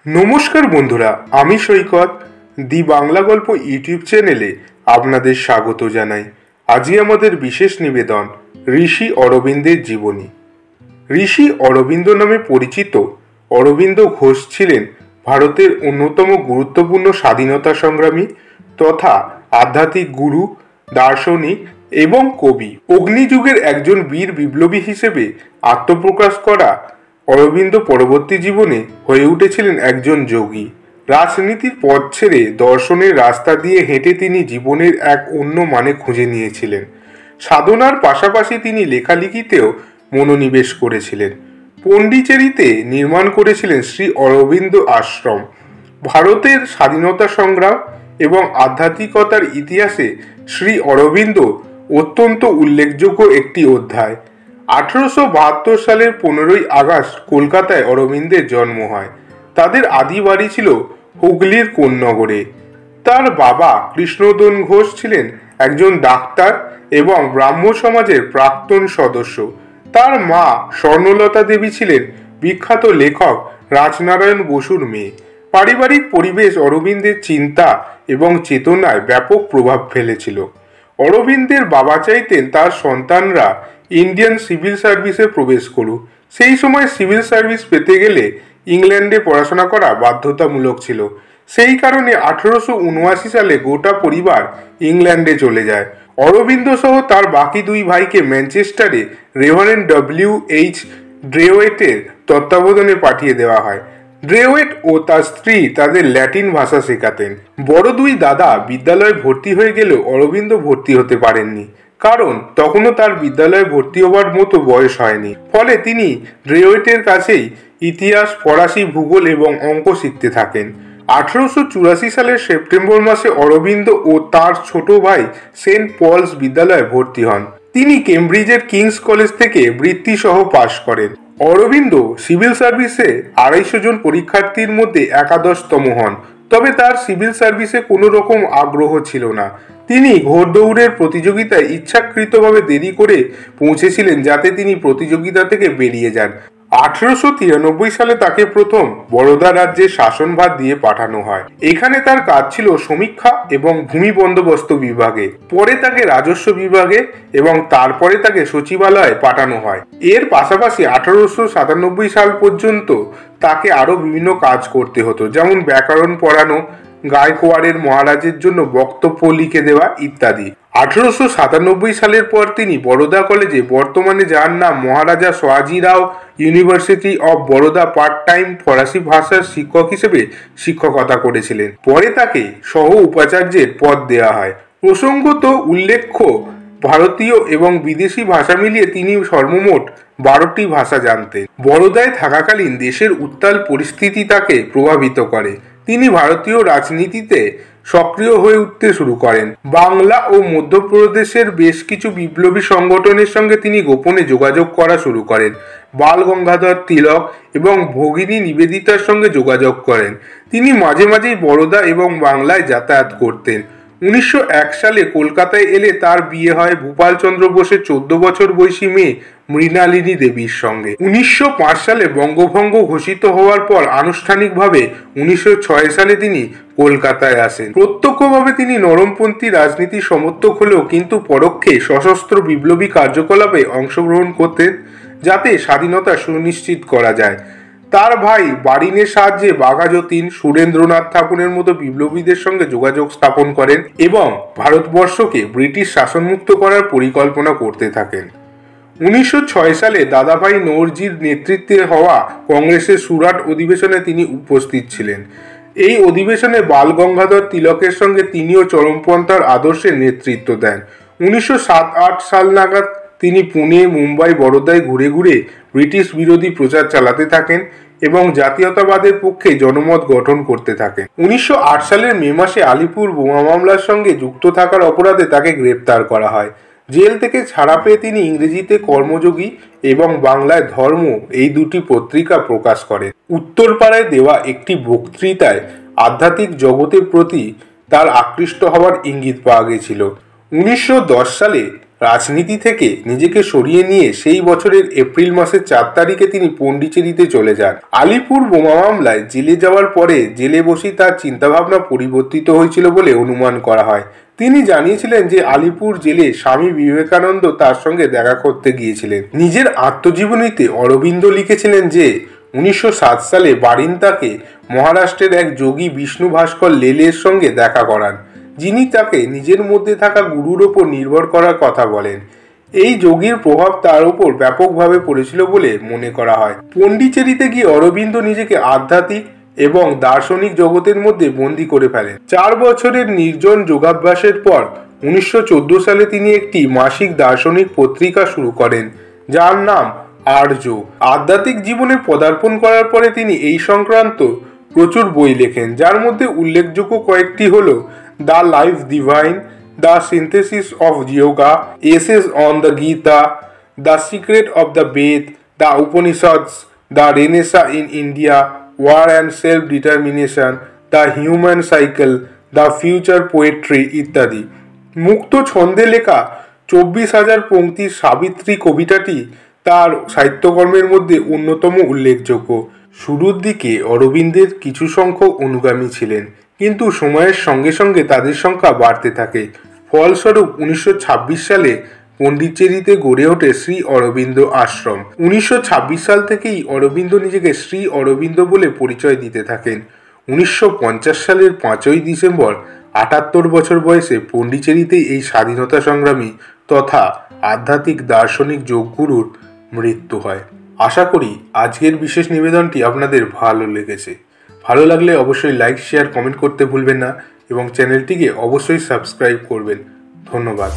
নমস্কার বন্ধুরা, আমি সৈকত দি বাংলা গল্প ইউটিউব চ্যানেলে আপনাদের স্বাগত জানাই। আজই আমাদের বিশেষ নিবেদন ঋষি অরবিন্দের জীবনী। ঋষি অরবিন্দ নামে পরিচিত অরবিন্দ ঘোষ ছিলেন ভারতের অন্যতম গুরুত্বপূর্ণ স্বাধীনতা সংগ্রামী তথা আধ্যাত্মিক গুরু, দার্শনিক এবং কবি। অগ্নিযুগের একজন বীর বিপ্লবী হিসেবে আত্মপ্রকাশ করা অরবিন্দ পরবর্তী জীবনে হয়ে উঠেছিলেন একজন যোগী। রাজনীতির পথ ছেড়ে দর্শনের রাস্তা দিয়ে হেঁটে তিনি জীবনের এক অন্য মানে খুঁজে নিয়েছিলেন। সাধনার পাশাপাশি তিনি লেখালেখিতেও মনোনিবেশ করেছিলেন। পণ্ডিচেরিতে নির্মাণ করেছিলেন শ্রী অরবিন্দ আশ্রম। ভারতের স্বাধীনতা সংগ্রাম এবং আধ্যাত্মিকতার ইতিহাসে শ্রী অরবিন্দ অত্যন্ত উল্লেখযোগ্য একটি অধ্যায়। 1872 সালের 15ই আগস্ট কলকাতায় অরবিন্দের জন্ম হয়। তাদের আদি বাড়ি ছিল হুগলির কোন্নগরে। তার বাবা কৃষ্ণদন ঘোষ ছিলেন একজন ডাক্তার এবং ব্রাহ্ম সমাজের প্রাক্তন সদস্য। তার মা স্বর্ণলতা দেবী ছিলেন বিখ্যাত লেখক রাজনারায়ণ বসুর মেয়ে। পারিবারিক পরিবেশ অরবিন্দের চিন্তা এবং চেতনায় ব্যাপক প্রভাব ফেলেছিল। অরবিন্দের বাবা চাইতেন তার সন্তানরা ইন্ডিয়ান সিভিল সার্ভিসে প্রবেশ করুক। সেই সময় সিভিল সার্ভিস পেতে গেলে ইংল্যান্ডে পড়াশোনা করা বাধ্যতামূলক ছিল। সেই কারণে 1879 সালে গোটা পরিবার ইংল্যান্ডে চলে যায়। অরবিন্দ সহ তার বাকি দুই ভাইকে ম্যানচেস্টারে রেভারেন্ড W.H. ড্রেওয়েটের তত্ত্বাবধানে পাঠিয়ে দেওয়া হয়। ড্রেওয়েট ও তার স্ত্রী তাদের ল্যাটিন ভাষা শেখাতেন। বড় দুই দাদা বিদ্যালয়ে ভর্তি হয়ে গেলেও অরবিন্দ ভর্তি হতে পারেননি, কারণ তখনও তার বিদ্যালয়ে ভর্তি হওয়ার মতো বয়স হয়নি। ফলে তিনি ড্রেওয়েটের কাছেই ইতিহাস, ফরাসি, ভূগোল এবং অঙ্ক শিখতে থাকেন। 1884 সালের সেপ্টেম্বর মাসে অরবিন্দ ও তার ছোট ভাই সেন্ট পলস বিদ্যালয়ে ভর্তি হন। তিনি কেমব্রিজের কিংস কলেজ থেকে বৃত্তি সহ পাশ করেন। অরবিন্দ সিভিল সার্ভিসে 250 জন পরীক্ষার্থীর মধ্যে একাদশতম হন। তবে তার সিভিল সার্ভিসে কোনো রকম আগ্রহ ছিল না। তিনি ঘোড়দৌড়ের প্রতিযোগিতায় ইচ্ছাকৃতভাবে দেরি করে পৌঁছেছিলেন যাতে তিনি প্রতিযোগিতা থেকে বেরিয়ে যান। 1893 সালে তাকে প্রথম বরোদা রাজ্যের শাসনভার দিয়ে পাঠানো হয়। এখানে তার কাজ ছিল সমীক্ষা এবং ভূমি বন্দোবস্ত বিভাগে। পরে তাকে রাজস্ব বিভাগে এবং তারপরে তাকে সচিবালয়ে পাঠানো হয়। এর পাশাপাশি 1897 সাল পর্যন্ত তাকে আরো বিভিন্ন কাজ করতে হতো, যেমন ব্যাকরণ পড়ানো, গায়কোয়াড়ের মহারাজের জন্য বক্তব্য লিখে দেওয়া ইত্যাদি। 1897 সালের পর তিনি বরোদা কলেজে, বর্তমানে যার নাম Maharaja Sayajirao university of Baroda, part time ফরাসি ভাষার শিক্ষক হিসেবে শিক্ষকতা করেছিলেন। পরে তাকে সহ উপাচার্যের পদ দেওয়া হয়। প্রসঙ্গত উল্লেখ্য, ভারতীয় এবং বিদেশি ভাষা মিলিয়ে তিনি সর্বমোট 12টি ভাষা জানতেন। বরোদায় থাকাকালীন দেশের উত্তাল পরিস্থিতি তাকে প্রভাবিত করে। তিনি ভারতীয় রাজনীতিতে সক্রিয় হয়ে উঠতে শুরু করেন। বাংলা ও মধ্যপ্রদেশের বেশ কিছু বিপ্লবী সংগঠনের সঙ্গে তিনি গোপনে যোগাযোগ করা শুরু করেন। বাল গঙ্গাধর তিলক এবং ভগিনী নিবেদিতার সঙ্গে যোগাযোগ করেন। তিনি মাঝে মাঝেই বরোদা এবং বাংলায় যাতায়াত করতেন। 1901 সালে কলকাতায় এলে তার বিয়ে হয় ভূপালচন্দ্র বোসের 14 বছর বয়সী মেয়ে মৃণালিনী দেবীর সঙ্গে। 1905 সালে বঙ্গভঙ্গ ঘোষিত হওয়ার পর আনুষ্ঠানিকভাবে 1906 সালে তিনি কলকাতায় আসেন। প্রত্যক্ষভাবে তিনি নরমপন্থী রাজনীতির সমর্থক হলেও কিন্তু পরোক্ষে সশস্ত্র বিপ্লবী কার্যকলাপে অংশগ্রহণ করতেন, যাতে স্বাধীনতা সুনিশ্চিত করা যায়। তার ভাই বারিনের সাহায্যে বাঘা যতীন, সুরেন্দ্রনাথ ঠাকুরের মতো বিপ্লবীদের সঙ্গে যোগাযোগ স্থাপন করেন এবং ভারতবর্ষকে ব্রিটিশ শাসনমুক্ত করার পরিকল্পনা করতে থাকেন। 1906 সালে দাদাভাই নওরোজির নেতৃত্বে হওয়া কংগ্রেসের সুরাট অধিবেশনে তিনি উপস্থিত ছিলেন। এই অধিবেশনে বাল গঙ্গাধর তিলকের সঙ্গে তিনিও চরমপন্থার আদর্শের নেতৃত্ব দেন। 1907-08 সাল নাগাদ তিনি পুনে, মুম্বাই, বরোদায় ঘুরে ঘুরে ব্রিটিশ বিরোধী প্রচার চালাতে থাকেন এবং জাতীয়তাবাদের পক্ষে জনমত গঠন করতে থাকেন। 1908 সালের মে মাসে আলিপুর বোমা মামলার সঙ্গে যুক্ত থাকার অপরাধে তাকে গ্রেপ্তার করা হয়। জেল থেকে ছাড়া পেয়ে তিনি ইংরেজিতে কর্মযোগী এবং বাংলায় ধর্ম এই দুটি পত্রিকা প্রকাশ করেন। উত্তরপাড়ায় দেওয়া একটি বক্তৃতায় আধ্যাত্মিক জগতের প্রতি তার আকৃষ্ট হওয়ার ইঙ্গিত পাওয়া গেছিল। 1910 সালে রাজনীতি থেকে নিজেকে সরিয়ে নিয়ে সেই বছরের এপ্রিল মাসের 4 তারিখে তিনি পন্ডিচেরিতে চলে যান। আলিপুর বোমা মামলায় জেলে যাওয়ার পরে জেলে বসেই তার চিন্তাভাবনা পরিবর্তিত হয়েছিল বলে অনুমান করা হয়। তিনি জানিয়েছিলেন যে আলিপুর জেলে স্বামী বিবেকানন্দ তার সঙ্গে দেখা করতে গিয়েছিলেন। নিজের আত্মজীবনীতে অরবিন্দ লিখেছিলেন যে 1907 সালে বারিন তাকে মহারাষ্ট্রের এক যোগী বিষ্ণু ভাস্কর লেলের সঙ্গে দেখা করান, যিনি তাকে নিজের মধ্যে থাকা গুরুর ওপর নির্ভর করার কথা বলেন। এই যোগীর প্রভাব তার উপর ব্যাপকভাবে পড়েছিল বলে মনে করা হয়। পন্ডিচেরিতে গিয়ে অরবিন্দ নিজেকে আধ্যাত্মিক এবং দার্শনিক জগতের মধ্যে বন্দী করে ফেলেন। 4 বছরের নির্জন যোগাভ্যাসের পর 1914 সালে তিনি একটি মাসিক দার্শনিক পত্রিকা শুরু করেন, যার নাম আর্য। আধ্যাত্মিক জীবনে পদার্পণ করার পরে তিনি এই সংক্রান্ত প্রচুর বই লেখেন, যার মধ্যে উল্লেখযোগ্য কয়েকটি হল the life divine, the synthesis of yoga, essays on the Gita, the secret of the Veda, the Upanishads, the renaissance in India, war and self determination, the human cycle, the future poetry ইত্যাদি। মুক্ত ছন্দে লেখা 24,000 পংক্তির সাবিত্রী কবিতাটি তার সাহিত্যকর্মের মধ্যে অন্যতম উল্লেখযোগ্য। শুরুর দিকে অরবিন্দের কিছু সংখ্যক অনুগামী ছিলেন, কিন্তু সময়ের সঙ্গে সঙ্গে তাদের সংখ্যা বাড়তে থাকে। ফলস্বরূপ 1926 সালে পন্ডিচেরিতে গড়ে ওঠে শ্রী অরবিন্দ আশ্রম। 1926 সাল থেকেই অরবিন্দ নিজেকে শ্রী অরবিন্দ বলে পরিচয় দিতে থাকেন। 1950 সালের 5ই ডিসেম্বর 78 বছর বয়সে পন্ডিচেরিতে এই স্বাধীনতা সংগ্রামী তথা আধ্যাত্মিক দার্শনিক যোগগুরুর মৃত্যু হয়। আশা করি আজকের বিশেষ নিবেদনটি আপনাদের ভালো লেগেছে। ভালো লাগলে অবশ্যই লাইক, শেয়ার, কমেন্ট করতে ভুলবেন না এবং চ্যানেলটিকে অবশ্যই সাবস্ক্রাইব করবেন। ধন্যবাদ।